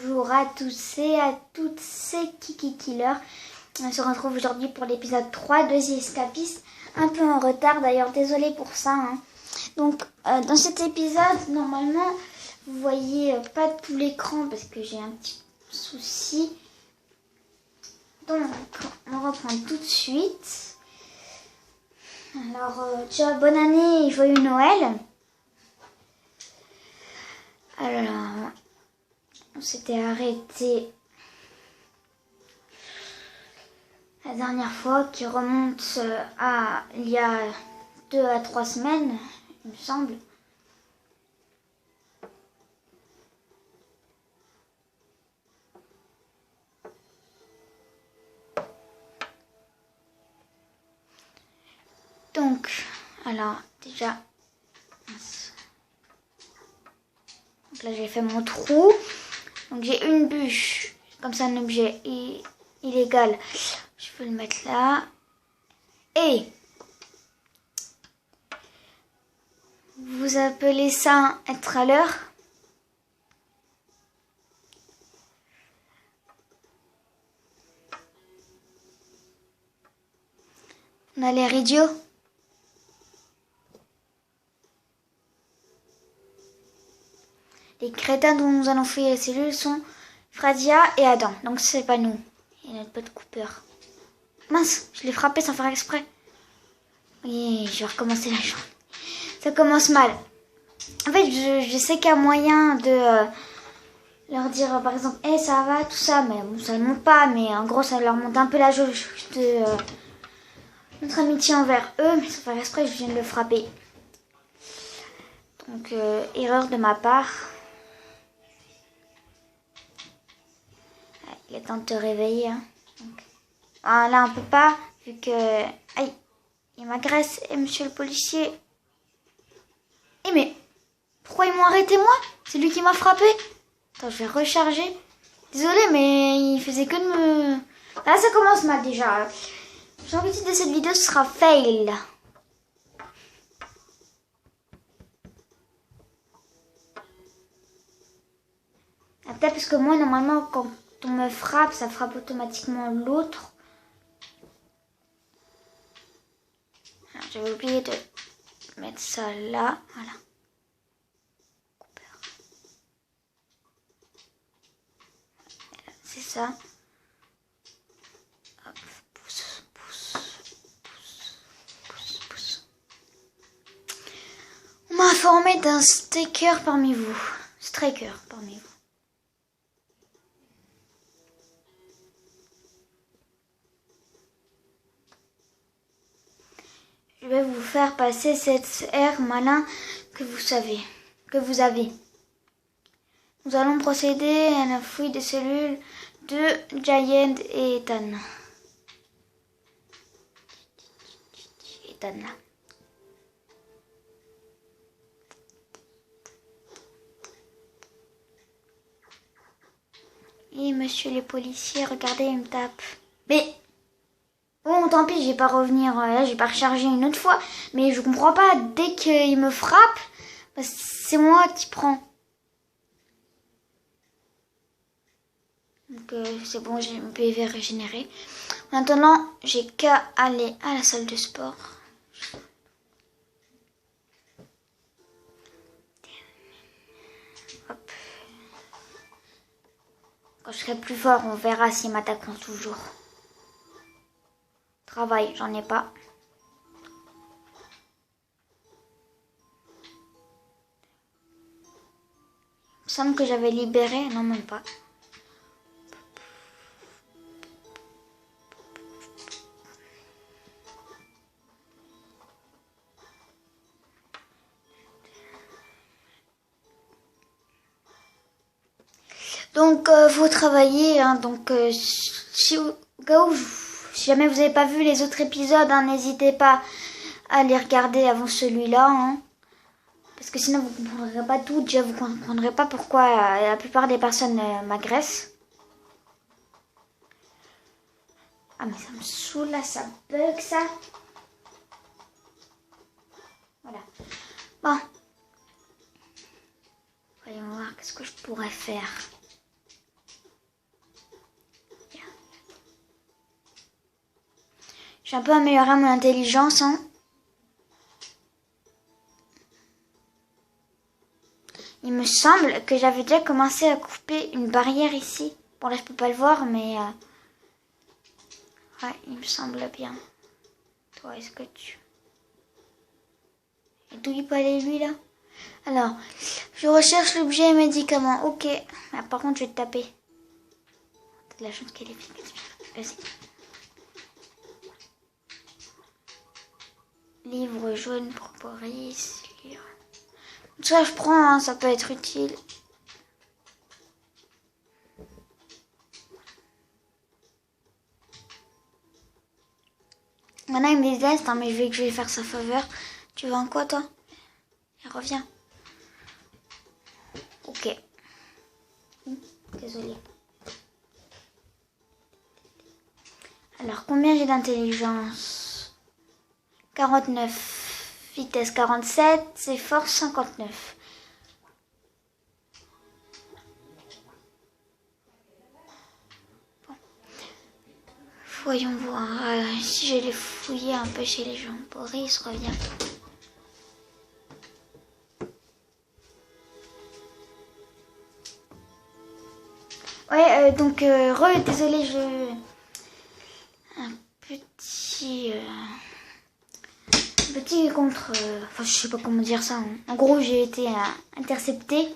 bonjour à tous et à toutes, c'est Kiki Killer. On se retrouve aujourd'hui pour l'épisode 3 de The Escapist. Un peu en retard d'ailleurs, désolé pour ça. Donc dans cet épisode, normalement, vous voyez pas tout l'écran parce que j'ai un petit souci. Donc on reprend tout de suite. Alors déjà bonne année et joyeux Noël. Alors, on s'était arrêté la dernière fois, qui remonte à il y a 2 à 3 semaines, il me semble. Donc, alors déjà, donc là j'ai fait mon trou. Donc j'ai une bûche, comme c'est un objet illégal. Je peux le mettre là. Et vous appelez ça être à l'heure? On a l'air idiot. Les crétins dont nous allons fouiller les cellules sont Fradia et Adam. Donc c'est pas nous. Et notre pote Cooper. Mince, je l'ai frappé sans faire exprès. Oui, je vais recommencer la journée. Ça commence mal. En fait, je sais qu'il y a moyen de leur dire, par exemple, hey, ça va, tout ça. Mais bon, ça ne monte pas. Mais en gros, ça leur monte un peu la jauge de notre amitié envers eux. Mais sans faire exprès, je viens de le frapper. Donc, erreur de ma part. Il est temps de te réveiller. Donc, là, on peut pas, vu que... Aïe, il m'agresse. Et monsieur le policier... Eh mais... Pourquoi ils m'ont arrêté, moi? C'est lui qui m'a frappé. Attends, je vais recharger. Désolée, mais il faisait que de me... Là, ça commence mal, déjà. J'ai envie de dire, cette vidéo, ce sera fail. Peut-être parce que moi, normalement, quand on me frappe, ça frappe automatiquement l'autre. J'avais oublié de mettre ça là. Voilà. C'est ça. Hop, pousse, pousse, pousse, pousse, pousse. On m'a informé d'un sticker parmi vous. Striker parmi vous. Je vais vous faire passer cet air malin que vous avez. Nous allons procéder à la fouille des cellules de Giant et Ethan. Ethan là. Et monsieur les policiers, regardez, il me tape. Mais... Bon, tant pis, je vais pas revenir, là, je vais pas recharger une autre fois. Mais je comprends pas, dès qu'il me frappe, bah, c'est moi qui prends. Donc c'est bon, j'ai mon PV régénéré. Maintenant, j'ai qu'à aller à la salle de sport. Hop. Quand je serai plus fort, on verra s'ils m'attaqueront toujours. Travail, j'en ai pas. Il me semble que j'avais libéré, non même pas. Donc faut travailler, donc si jamais vous n'avez pas vu les autres épisodes, n'hésitez pas à les regarder avant celui-là, parce que sinon vous ne comprendrez pas tout. Déjà vous ne comprendrez pas pourquoi la plupart des personnes m'agressent. Ah mais ça me saoule là, ça bug ça. Voilà. Bon. Voyons voir, qu'est-ce que je pourrais faire. J'ai un peu amélioré mon intelligence, hein. Il me semble que j'avais déjà commencé à couper une barrière ici. Bon, là, je peux pas le voir, mais... ouais, il me semble bien. Toi, est-ce que tu... Et d'où il peut aller, lui, là? Alors, je recherche l'objet médicament. Ok. Ah, par contre, je vais te taper. T'as de la chance qu'elle est efficace. Vas-y. Livre jaune, propolis, lire. Ça, je prends, hein, ça peut être utile. Maintenant, il me déteste, hein, mais je vais faire sa faveur. Tu veux un quoi, toi? Il revient. Ok. Désolée. Alors, combien j'ai d'intelligence? 49. Vitesse 47. C'est force 59. Bon. Voyons voir. Si je les fouiller un peu chez les gens. Boris revient. Ouais, donc, désolé, un petit contre... enfin, je sais pas comment dire ça. Hein. En gros, j'ai été interceptée.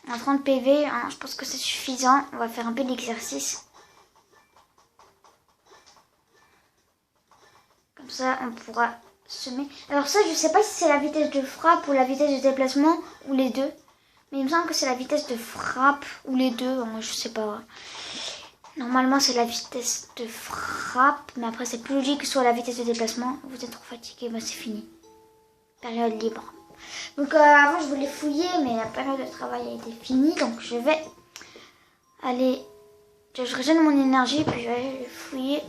En 30 PV, hein, je pense que c'est suffisant. On va faire un peu d'exercice. Comme ça, on pourra semer. Alors ça, je sais pas si c'est la vitesse de frappe ou la vitesse de déplacement ou les deux. Mais il me semble que c'est la vitesse de frappe ou les deux. Je sais pas. Normalement, c'est la vitesse de frappe. Mais après, c'est plus logique que ce soit la vitesse de déplacement. Vous êtes trop fatigué, bah c'est fini. Période libre. Donc avant, je voulais fouiller, mais la période de travail a été finie. Donc je vais aller... Je régène mon énergie, puis je vais aller fouiller.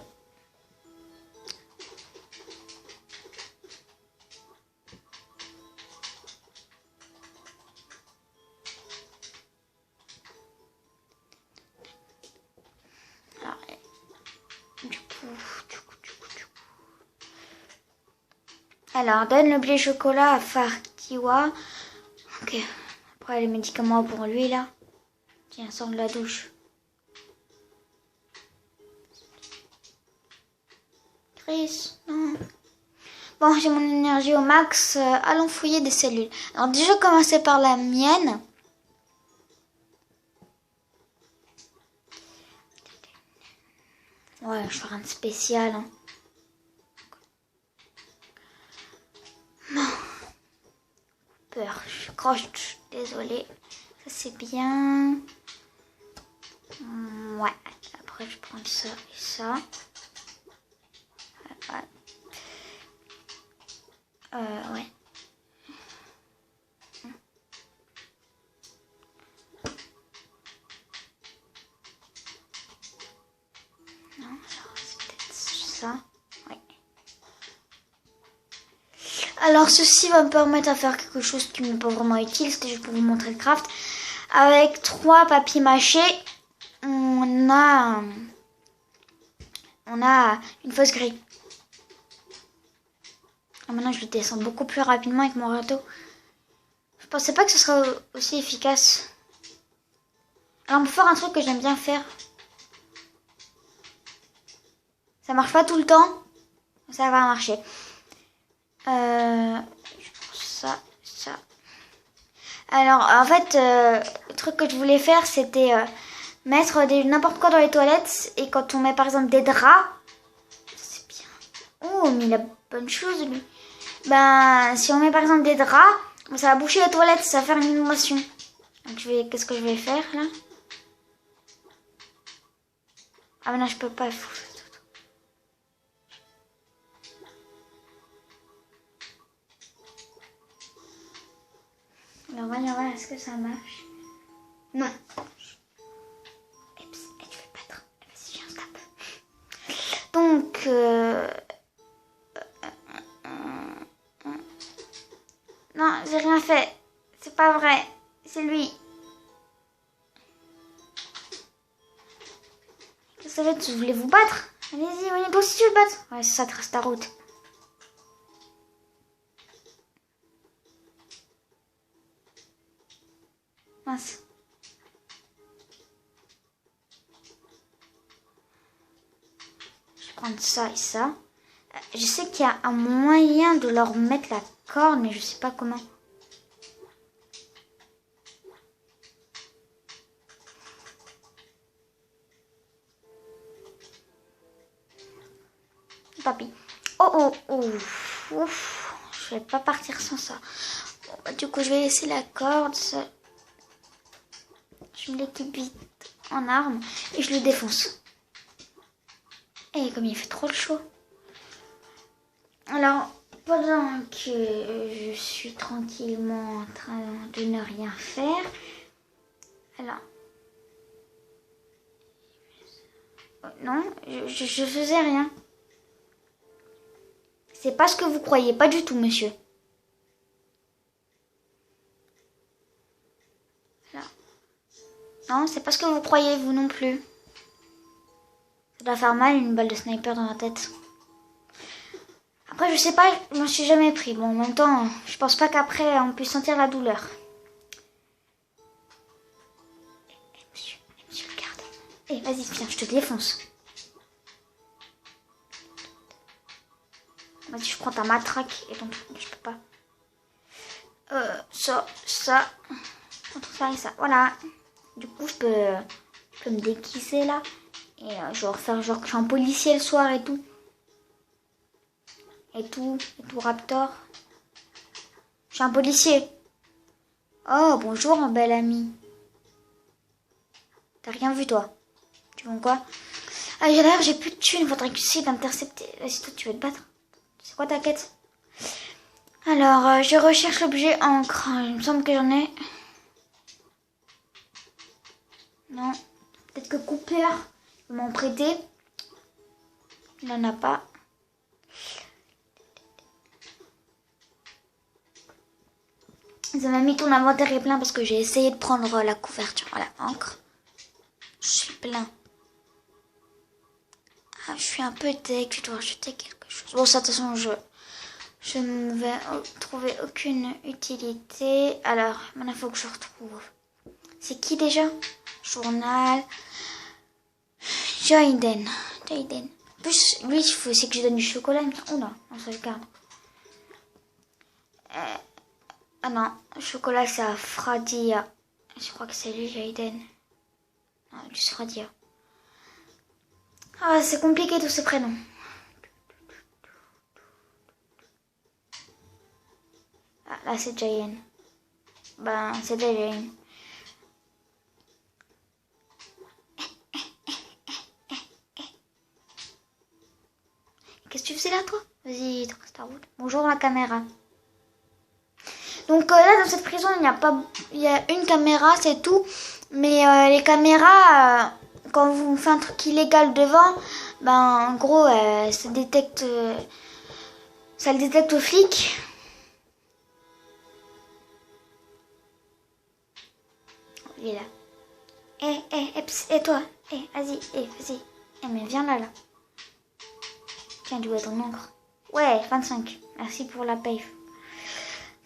Alors, donne le blé chocolat à Fartiwa. Ok. Après, les médicaments pour lui, là. Tiens, sors de la douche. Chris, non. Bon, j'ai mon énergie au max. Allons fouiller des cellules. Alors, déjà, commencer par la mienne. Ouais, je ferai un spécial. Hein. Non. Peur. Je croche. Désolée. Ça, c'est bien. Ouais. Après, je prends ça et ça. Ouais. Non, alors c'est peut-être ça. Oui. Alors ceci va me permettre de faire quelque chose qui n'est pas vraiment utile. C'était juste pour vous montrer le craft. Avec 3 papiers mâchés, on a une fausse grille. Ah, maintenant je le descends beaucoup plus rapidement avec mon râteau. Je pensais pas que ce serait aussi efficace. Alors on peut faire un truc que j'aime bien faire. Ça marche pas tout le temps. Ça va marcher. Je pense ça. Alors en fait, le truc que je voulais faire c'était mettre n'importe quoi dans les toilettes. Et quand on met par exemple des draps. C'est bien. Oh mais il a bonne chose lui. Ben si on met par exemple des draps. Ça va boucher les toilettes. Ça va faire une inondation. Donc qu'est-ce que je vais faire là? Ah mais non je peux pas. Alors voyons voir, est-ce que ça marche? Non. Eps, tu veux pas trop. Vas-y, viens, tape. Donc, non, j'ai rien fait. vous voulez vous battre? Allez-y, venez, toi aussi tu veux te battre? Ouais, c'est ça, trace ta route. Mince. Je vais prendre ça et ça. Je sais qu'il y a un moyen de leur mettre la corde, mais je sais pas comment. Papy. Oh, oh, oh. Ouf. Je vais pas partir sans ça. Bon, bah, du coup, je vais laisser la corde. Ça... Je me l'équipe vite en arme et je le défonce. Et comme il fait trop chaud. Alors, pendant que je suis tranquillement en train de ne rien faire, alors, non, je faisais rien. C'est pas ce que vous croyez, pas du tout, monsieur. Là. Non, c'est pas ce que vous croyez, vous non plus. Ça doit faire mal une balle de sniper dans la tête. Après, je sais pas, je m'en suis jamais pris. Bon, en même temps, je pense pas qu'après, on puisse sentir la douleur. Monsieur, regarde. Vas-y, viens, je te défonce. Vas-y, je prends ta matraque et donc je peux pas. Ça, entre ça et ça. Voilà. Du coup, je peux me déguiser là. Et je vais refaire genre que je suis un policier le soir et tout. Et tout Raptor. Je suis un policier. Oh, bonjour, un bel ami. T'as rien vu, toi? Tu veux quoi? Ah, d'ailleurs, j'ai plus de thunes. Faudrait que j'essaie d'intercepter. Vas-y, toi, tu veux te battre? C'est quoi ta quête? Alors, je recherche l'objet encre. Il me semble que j'en ai. Non. Peut-être que Cooper peut m'en prêter. Il n'en a pas. Ça m'a mis ton inventaire est plein parce que j'ai essayé de prendre la couverture. Voilà, encre. Je suis plein. Ah, je suis un peu deg. Je dois acheter quelque chose. Bon, ça, de toute façon, je ne vais trouver aucune utilité. Alors, maintenant, il faut que je retrouve. C'est qui déjà? Journal. Jaden. En plus, lui, il faut aussi que je donne du chocolat. Oh non, ça je garde. Ah non, le chocolat, c'est à Fradia. Je crois que c'est lui, Jaden. Non, juste Fradia. Ah, c'est compliqué tous ces prénoms. Ah, là, c'est Jaden. Ben, c'est Jaden. Qu'est-ce que tu faisais là, toi? Vas-y, trace ta route. Bonjour, la caméra. Donc là, dans cette prison, il y a une caméra, c'est tout. Mais les caméras, quand vous faites un truc illégal devant, ben en gros, ça le détecte aux flics. Il est là. Et toi, vas-y. Mais viens là. Tiens, tu vois ton encre. Ouais, 25. Merci pour la paye.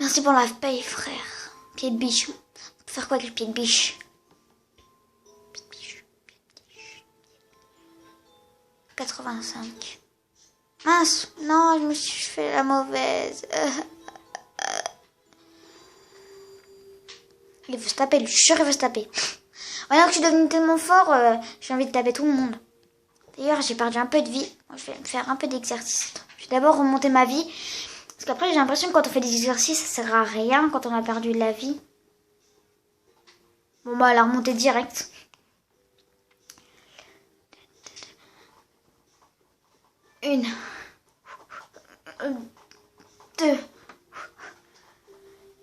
Merci pour la paye, frère. Pied de biche. On peut faire quoi avec le pied de biche? 85. Mince, non, je me suis fait la mauvaise. Il veut se taper, je suis sûr qu'il veut se taper. Maintenant que je suis devenu tellement fort, j'ai envie de taper tout le monde. D'ailleurs, j'ai perdu un peu de vie. Je vais me faire un peu d'exercice. Je vais d'abord remonter ma vie. Parce qu'après, j'ai l'impression que quand on fait des exercices, ça sert à rien quand on a perdu de la vie. Bon, bah, la remonter direct. Une. Deux.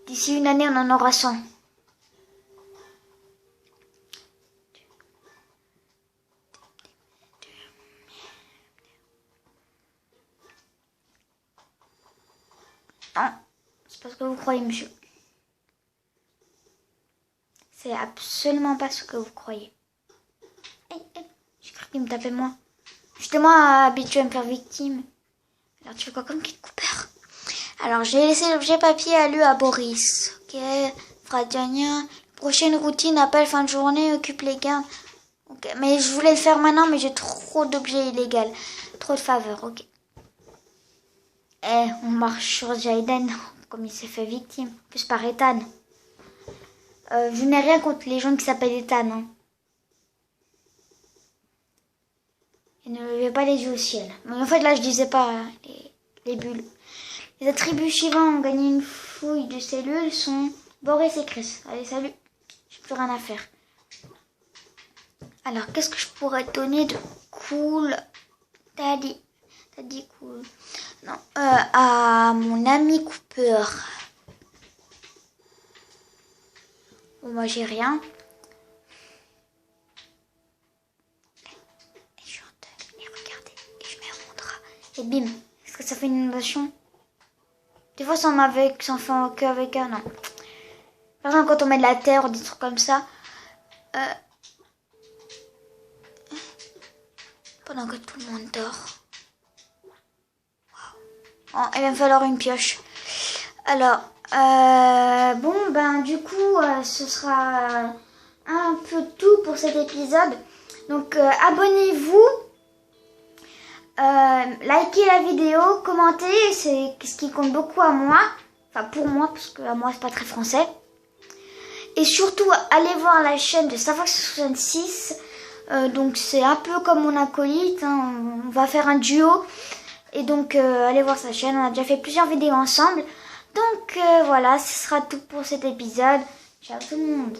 D'ici une année, on en aura 100. Non, c'est pas ce que vous croyez, monsieur. C'est absolument pas ce que vous croyez. J'ai cru qu'il me tapait moi. Justement, habitué à me faire victime. Alors, tu fais quoi comme Kid Cooper? Alors, j'ai laissé l'objet papier à lui à Boris. Ok, Fradiania. Prochaine routine, appel fin de journée, occupe les gardes. Ok, mais je voulais le faire maintenant, mais j'ai trop d'objets illégaux. Trop de faveurs, ok. On marche sur Jaden, comme il s'est fait victime. Plus par Ethan. Je n'ai rien contre les gens qui s'appellent Ethan. Hein. Et ne levez pas les yeux au ciel. Mais en fait, là, je disais pas les bulles. Les attributs suivants ont gagné une fouille de cellules sont Boris et Chris. Allez, salut. J'ai plus rien à faire. Alors, qu'est-ce que je pourrais te donner de cool? T'as dit cool. Non, à mon ami Cooper. Bon, moi, j'ai rien. Et je chante, et regardez, et je mets mon drap. Et bim. Est-ce que ça fait une inondation? Des fois, ça en fait qu'avec un, non. Par exemple, quand on met de la terre ou des trucs comme ça. Pendant que tout le monde dort. Wow. Oh, il va me falloir une pioche. Alors, bon, ben du coup, ce sera un peu tout pour cet épisode. Donc, abonnez-vous. Likez la vidéo, commentez, c'est ce qui compte beaucoup à moi. Enfin, pour moi, parce que à moi, c'est pas très français. Et surtout, allez voir la chaîne de Starfox66. Donc, c'est un peu comme mon acolyte. Hein. On va faire un duo. Et donc, allez voir sa chaîne. On a déjà fait plusieurs vidéos ensemble. Donc, voilà, ce sera tout pour cet épisode. Ciao tout le monde.